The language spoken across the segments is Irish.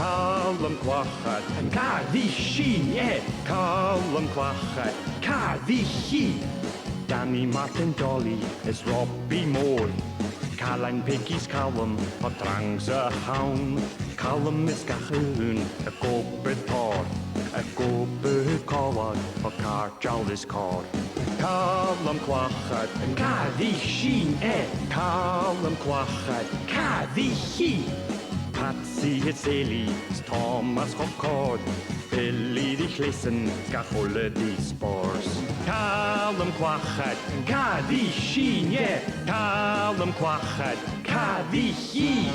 Calum Clachair, Caddy Seinn, Calum Clachair, Caddy Seinn. Danny Martin Dolly is Robbie Moore. Callain Piggy's Calum, o drangs y hawn. Calum is Gachún, y gobyd tor. Y gobyd cofod, o cardial is cor. Calum Clachair, Caddy Seinn, Calum Clachair, Caddy Seinn. Patsy it's Ellie, Thomas Hopcord. Billy the Chlisen, Gacholle the Spores. Calum Clachair, Caddy Seinn, Calum Clachair, Caddy Seinn.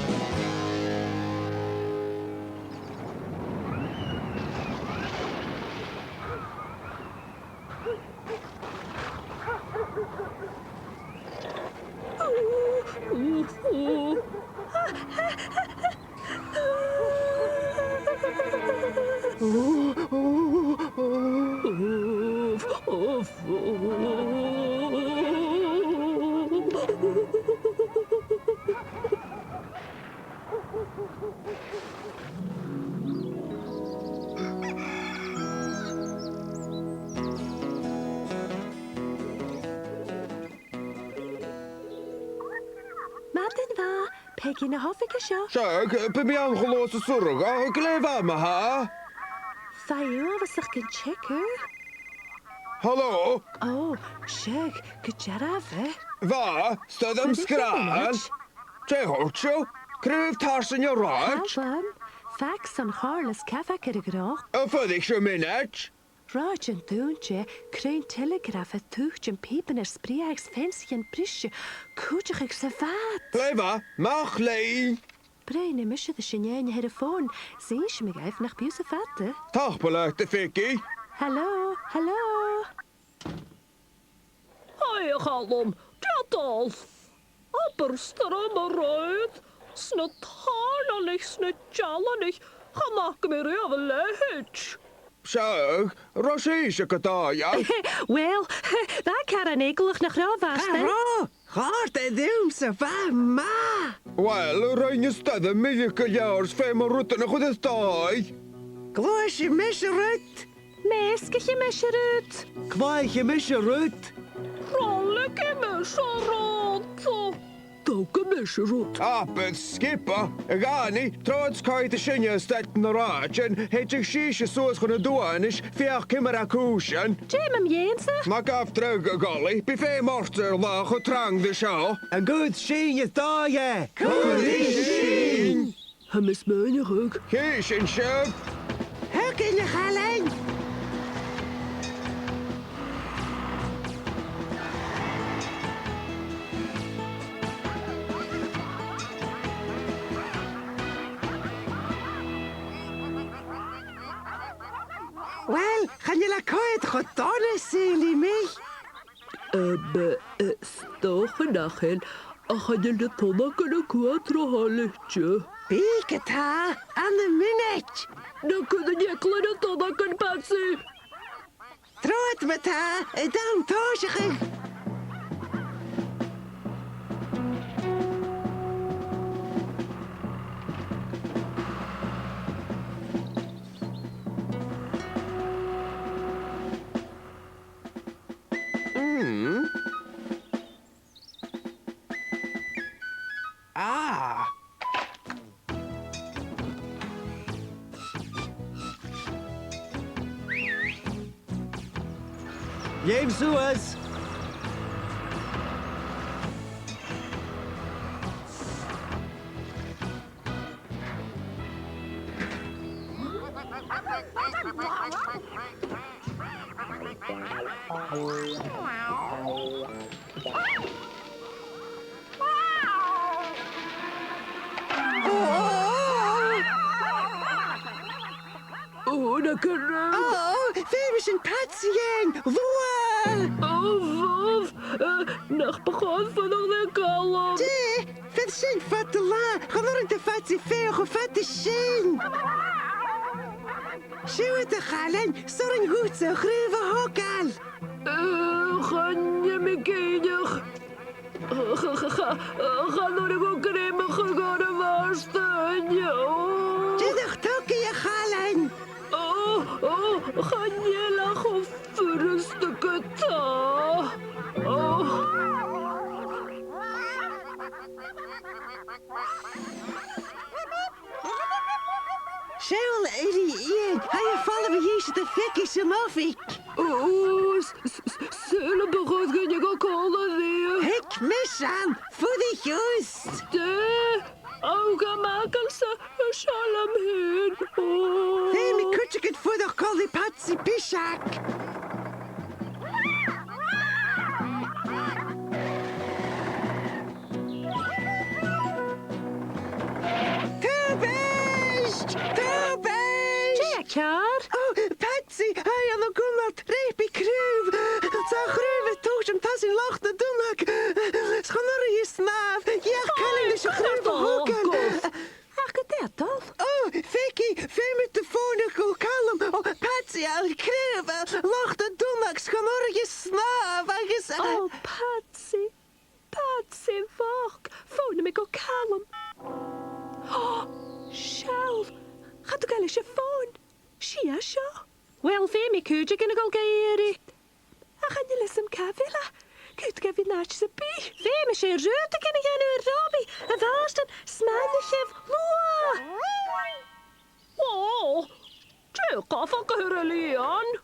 Peggy na hoffica seo. Siag, pe mi angelos y swrwg, a glefa yma ha? Faio a fysach gyn checker. Halo? Oh, Siag, gydjara fe. Fa, styd am sgran? Tre hwtio? Cryf tars yn yw'r rhaid? Calum, fax an charlas cafa gyda groch. A ffyddig sy'n minnet? Rhaid yn dŵnche, cryn telegraff a tŵch yn pipen sbriags fancy yn brisio, cwtach ag safad. Glefa, mach lein. Brein yn mysio dy syniad hyd y ffôn, sy'n sy'n mig eif nach biw safad. Tach bwle, dy ffigi. Hallo, hallo. Hei, Calum, diadolf. Aberster am y roedd. Sna tarnanig, sna jalanig. Chamach gymri af y lehyd. Siag, ros eisiau gydaia. Wel, da car an eglwch nach rhaid fastan. Ro, chort e ddim sa fa ma. Wel, rhaid ni styd y milig y liawrs fe mor rwtyn y chwydys doi. Glwys i mis y rwyd. Mes gych i mes rwyd. Gwaith i mis y rwyd. Rolig i mis o rod. Dawg y mis o rod. A, bydd skipa. Y gani, troeds coed y synia styd yn y rhaid yn hedrych sys y sŵs chwn y dwanis fiach cymar ac wsian. Jem am jensa. Mae gaf dreg y goli, bi fe morter lach o trang dy sio. Yn gwyd sy'n y doi e. Gwyd sy'n. Hymys mewn i hwg. Hys yn siab. Hyg yn y chalen. Wel, chan i la coed chodone sy'n i mi. Stoch yn achel, a chan i la Tunnag yn y cwadro halitio. Bi gyda, an y munud. Na cyd yn eglyn y Tunnag yn Patsy. Troed ma ta, y dawn tosach chi. Ah. Jem Suez. Oh, na cyrra. Oh, fe mis yn Patsien. Fwa! Oh, faf. Nach bachod van de Calum. De, fydd sy'n ffat y la. Chofr yn dy ffat i ffeoch o ffat y sy'n. Siw y dy chalen, sor yn gwt o chryf o hogal. Chan je me keinach. Chan o'r efo gremach ag o'r y fast yn iawn. Dydych tog Chanelach of first the Guthan. Oh. Ceòl, Ian, how you follow me here to the ficky samofik? Oh, Sgrìobhadh gan you go call the Hick, missan, for the Joyce. de. Oh, ga MacNèill sa Shalom hin. Oh. Hey, me cruthachadh for the collie patsy bishak. Tubaist! Tubaist! Clachair. Oh, Patsy, I am a gummat, rapey crew. Sa chruve toosem tassin Loch the Tunnag. Schonore je snaaf. Ja, Calum is a chruve hoeken. Ach, Bethan. Oh, Vicky, vee met de phone go Calum. Oh, Patsy, al crew. Loch the Tunnag, schonore je snaaf. Oh, Patsy. Patsy, fuck. Phone me go Calum. Oh, Ceòl. Gaat ook al eens je phone. She is zo. Wel, veel me kuutje kunnen go geëren. Ach, en je lissem Couvela. Kuut geef je naast ze bij. Veel me ze ruiten kunnen gaan naar Robbie. En vast een smaakje Loch. Oh. Jacky van Catrìona.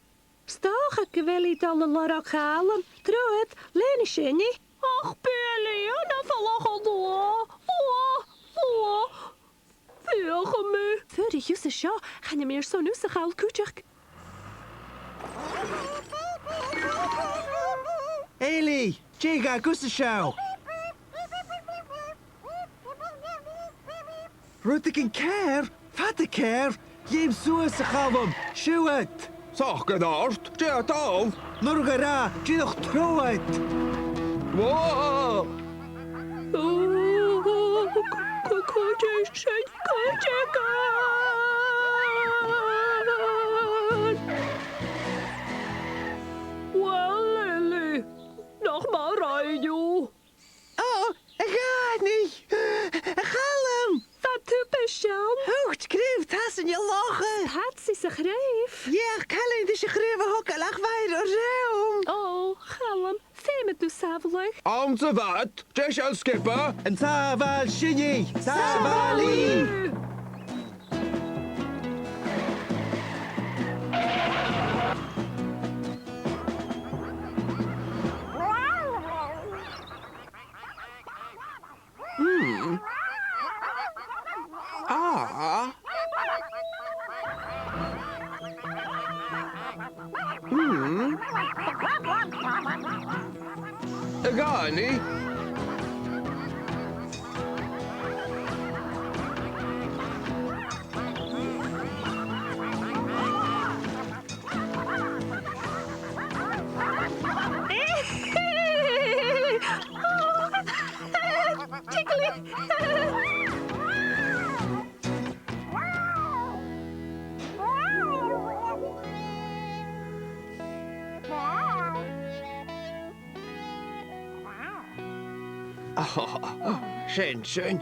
Stoch ik wel iets aan de Loch halen. Trouwt, NicEachainn. Ach, Beothachadh van Loch. Oh. Veeg me. Voor de juiste zo gaan je meer zo nu zich al kuutje. Eli, Jega, Guthan. Ruthican care, fatte care. Jem suas a Calum, shuat. Soch gedart, Jacky. Nurgara, Jidach troet. Whoa! Well, Lily, nog maar rijden. Oh, ga niet. Calum. Wat Tubaist. Hoogst kreeg tassen je lachen. Patsy zich reef. Ja, Calum is je greve hokken lag wij room. Oh, Calum, veel met de savelig. Om te wat? Jeshal skipper. En Saval Shinny. Savali. Ah. Agani. Seinn.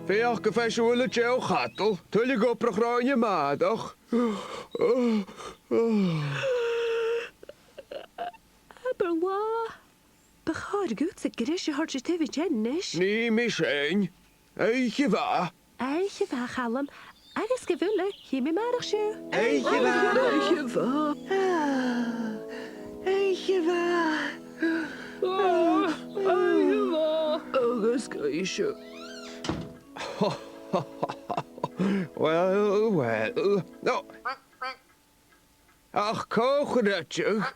Veach gefeisiúla Beothachadh, tuilligh go prochráine mádach. Aber wa. Begaar goed ze grisje hart je TV jennis. Ní mi Seinn. Eiche bha. Eiche va Calum. Agus gewille, hier me maar zo. Eiche bha. Eentje waar. Agus geisje. Well. No. Ach, koochrutje.